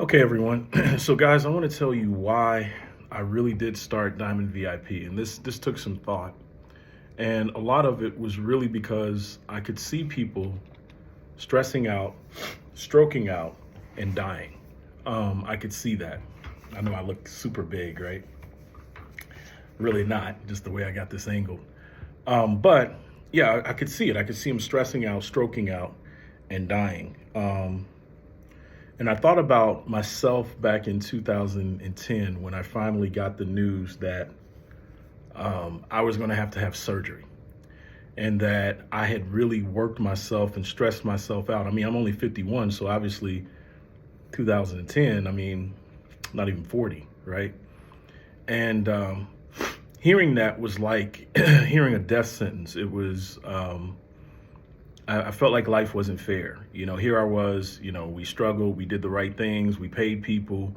Okay, everyone. So, guys, I want to tell you why I really did start Diamond VIP, and this took some thought, and a lot of it was really because I could see people stressing out, stroking out, and dying. I could see that. I know I look super big, right? Really not, just the way I got this angle. But yeah, I could see it. I could see them stressing out, stroking out, and dying. And I thought about myself back in 2010 when I finally got the news that I was going to have surgery and that I had really worked myself and stressed myself out. I mean, I'm only 51, so obviously 2010, I mean, not even 40, right? And hearing that was like hearing a death sentence. It was, I felt like life wasn't fair. Here I was, we struggled, we did the right things, we paid people,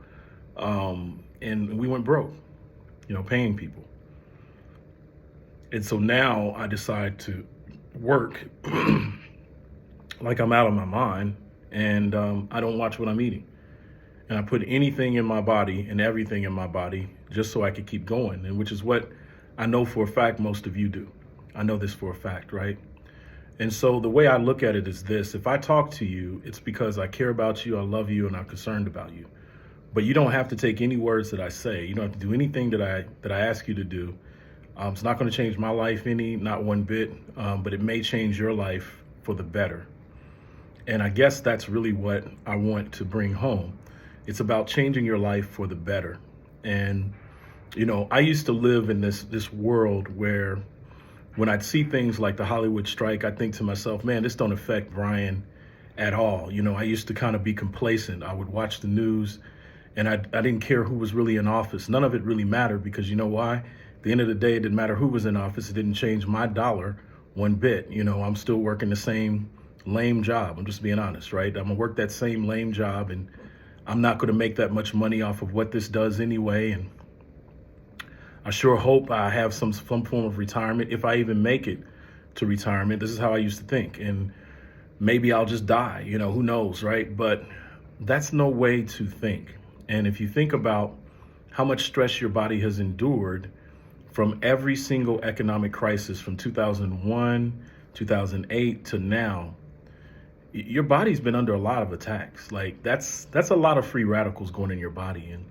and we went broke, paying people. And so now I decide to work like I'm out of my mind, and I don't watch what I'm eating. And I put anything in my body and everything in my body just so I could keep going, and which is what I know for a fact most of you do. I know this for a fact, right? And so the way I look at it is this: if I talk to you, it's because I care about you, I love you, and I'm concerned about you. But you don't have to take any words that I say. You don't have to do anything that I ask you to do. It's not going to change my life not one bit, but it may change your life for the better. And I guess that's really what I want to bring home. It's about changing your life for the better. And I used to live in this world where when I'd see things like the Hollywood strike, I think to myself, man, this don't affect Brian at all. I used to kind of be complacent. I would watch the news and I didn't care who was really in office. None of it really mattered because you know why? At the end of the day, it didn't matter who was in office. It didn't change my dollar one bit. I'm still working the same lame job. I'm just being honest, right? I'm gonna work that same lame job and I'm not gonna make that much money off of what this does anyway. And I sure hope I have some form of retirement. If I even make it to retirement, this is how I used to think. And maybe I'll just die, who knows, right? But that's no way to think. And if you think about how much stress your body has endured from every single economic crisis from 2001, 2008 to now, your body's been under a lot of attacks. Like that's a lot of free radicals going in your body. And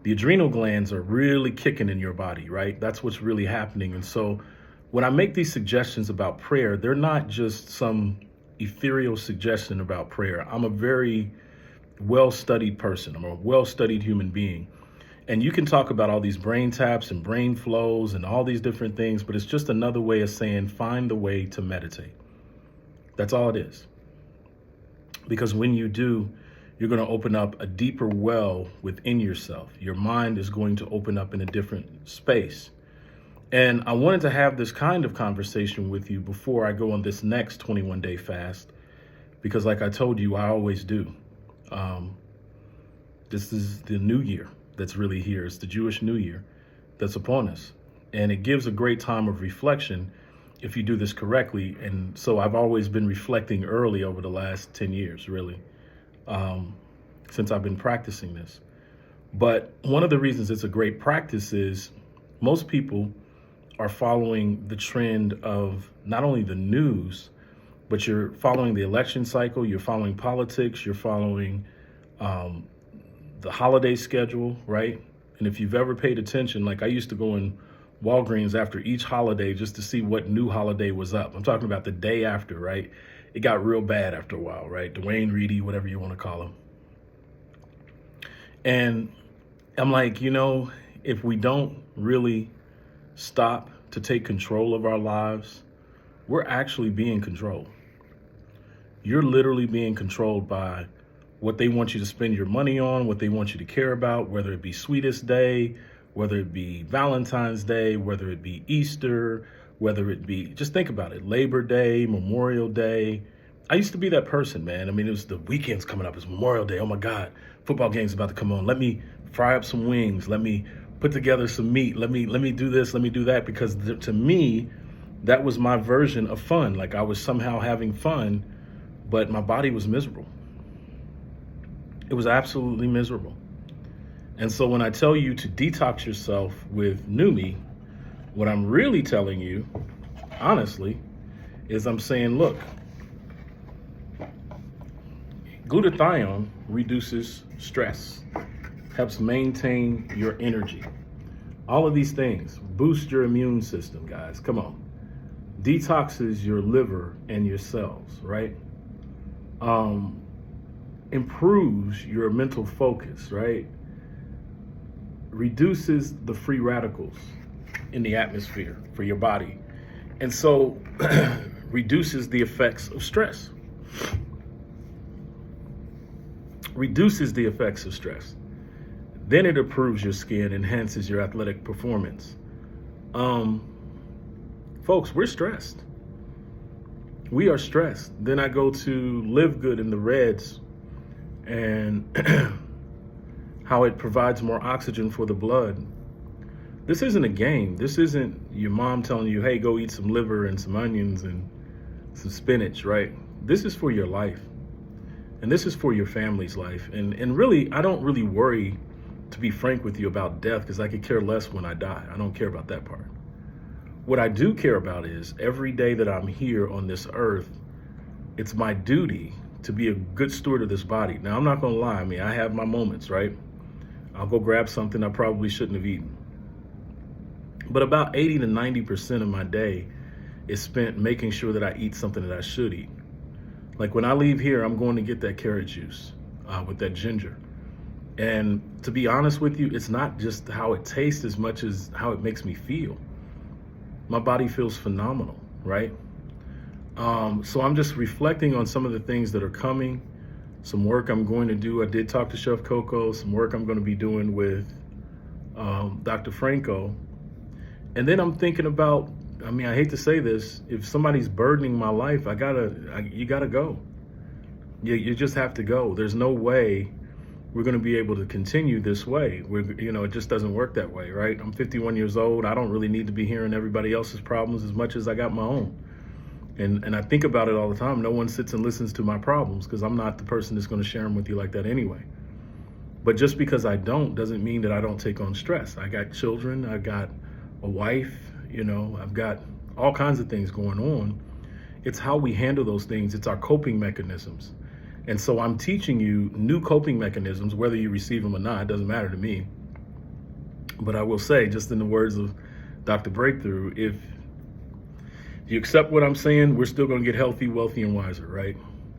the adrenal glands are really kicking in your body, right? That's what's really happening. And so when I make these suggestions about prayer, they're not just some ethereal suggestion about prayer. I'm a very well-studied person. I'm a well-studied human being. And you can talk about all these brain taps and brain flows and all these different things, but it's just another way of saying find the way to meditate. That's all it is. Because when you do, you're going to open up a deeper well within yourself. Your mind is going to open up in a different space. And I wanted to have this kind of conversation with you before I go on this next 21-day fast, because like I told you, I always do. This is the new year that's really here. It's the Jewish New Year that's upon us. And it gives a great time of reflection if you do this correctly. And so I've always been reflecting early over the last 10 years, really. Since I've been practicing this. But one of the reasons it's a great practice is most people are following the trend of not only the news, but you're following the election cycle, you're following politics, you're following the holiday schedule, right? And if you've ever paid attention, like I used to go in Walgreens after each holiday just to see what new holiday was up. I'm talking about the day after, right? It got real bad after a while, right? Dwayne Reedy, whatever you want to call him. And I'm like, if we don't really stop to take control of our lives, we're actually being controlled. You're literally being controlled by what they want you to spend your money on, what they want you to care about, whether it be Sweetest Day, whether it be Valentine's Day, whether it be Easter, whether it be, just think about it, Labor Day, Memorial Day. I used to be that person, man. I mean, it was the weekend's coming up. It's Memorial Day. Oh my God, football game's about to come on. Let me fry up some wings. Let me put together some meat. Let me do this. Let me do that. Because to me, that was my version of fun. Like I was somehow having fun, but my body was miserable. It was absolutely miserable. And so when I tell you to detox yourself with Numi, what I'm really telling you, honestly, is I'm saying, look, glutathione reduces stress, helps maintain your energy. All of these things boost your immune system, guys. Come on. Detoxes your liver and your cells, right? Improves your mental focus, right? Reduces the free radicals in the atmosphere for your body. And so reduces the effects of stress. Reduces the effects of stress. Then it improves your skin, enhances your athletic performance. Folks, we're stressed. We are stressed. Then I go to Live Good in the Reds and how it provides more oxygen for the blood. This isn't a game. This isn't your mom telling you, hey, go eat some liver and some onions and some spinach, right? This is for your life. And this is for your family's life. And really, I don't really worry, to be frank with you, about death, because I could care less when I die. I don't care about that part. What I do care about is every day that I'm here on this earth, it's my duty to be a good steward of this body. Now, I'm not going to lie. I mean, I have my moments, right? I'll go grab something I probably shouldn't have eaten. But about 80 to 90% of my day is spent making sure that I eat something that I should eat. Like when I leave here, I'm going to get that carrot juice with that ginger. And to be honest with you, it's not just how it tastes as much as how it makes me feel. My body feels phenomenal, right? So I'm just reflecting on some of the things that are coming, some work I'm going to do. I did talk to Chef Coco, some work I'm going to be doing with Dr. Franco. And then I'm thinking about, I mean, I hate to say this, if somebody's burdening my life, you gotta go. You just have to go. There's no way we're gonna be able to continue this way. It just doesn't work that way, right? I'm 51 years old. I don't really need to be hearing everybody else's problems as much as I got my own. And I think about it all the time. No one sits and listens to my problems because I'm not the person that's gonna share them with you like that anyway. But just because I don't doesn't mean that I don't take on stress. I got children, I got a wife, I've got all kinds of things going on. It's how we handle those things. It's our coping mechanisms. And so I'm teaching you new coping mechanisms, whether you receive them or not, it doesn't matter to me. But I will say, just in the words of Dr. Breakthrough, if you accept what I'm saying, we're still going to get healthy, wealthy, and wiser, right?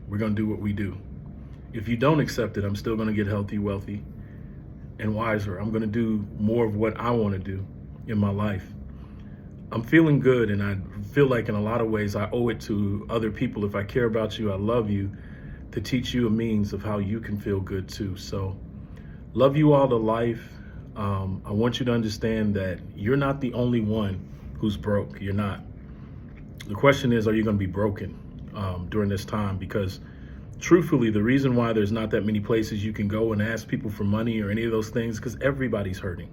We're going to do what we do. If you don't accept it, I'm still going to get healthy, wealthy, and wiser. I'm going to do more of what I want to do in my life. I'm feeling good, and I feel like in a lot of ways I owe it to other people. If I care about you, I love you, to teach you a means of how you can feel good too. So love you all to life. I want you to understand that you're not the only one who's broke. You're not. The question is, are you going to be broken during this time? Because truthfully, the reason why there's not that many places you can go and ask people for money or any of those things, because everybody's hurting.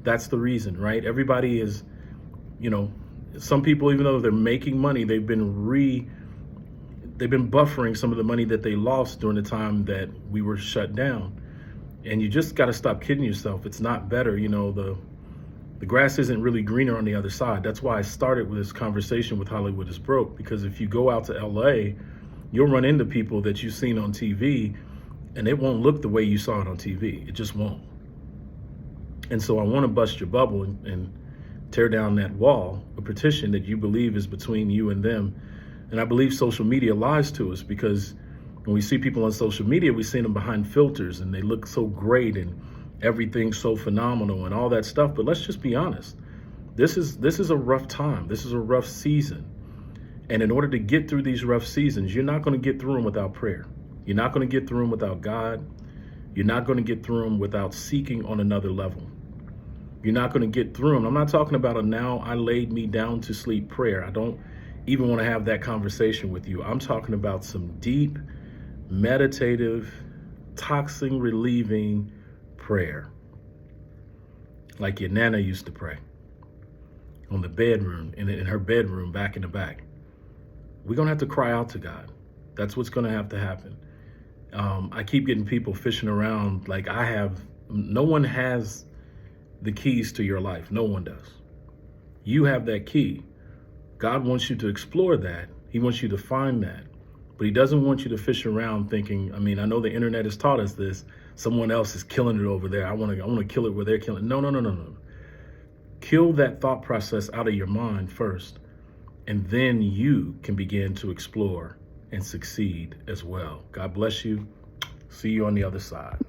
That's the reason, right? Everybody is, some people, even though they're making money, they've been buffering some of the money that they lost during the time that we were shut down. And you just got to stop kidding yourself. It's not better. The grass isn't really greener on the other side. That's why I started with this conversation with Hollywood is Broke, because if you go out to LA, you'll run into people that you've seen on TV and it won't look the way you saw it on TV. It just won't. And so I want to bust your bubble and tear down that wall, a partition that you believe is between you and them. And I believe social media lies to us, because when we see people on social media, we see them behind filters and they look so great and everything's so phenomenal and all that stuff. But let's just be honest. This is a rough time. This is a rough season. And in order to get through these rough seasons, you're not going to get through them without prayer. You're not going to get through them without God. You're not going to get through them without seeking on another level. You're not going to get through them. I'm not talking about a now I laid me down to sleep prayer. I don't even want to have that conversation with you. I'm talking about some deep, meditative, toxin relieving prayer. Like your Nana used to pray on the bedroom, in her bedroom, back in the back. We're going to have to cry out to God. That's what's going to have to happen. I keep getting people fishing around like I have. No one has the keys to your life. No one does. You have that key. God wants you to explore that. He wants you to find that. But he doesn't want you to fish around thinking, I mean, I know the internet has taught us this. Someone else is killing it over there. I want to kill it where they're killing it. No, no, no, no, no. Kill that thought process out of your mind first. And then you can begin to explore and succeed as well. God bless you. See you on the other side.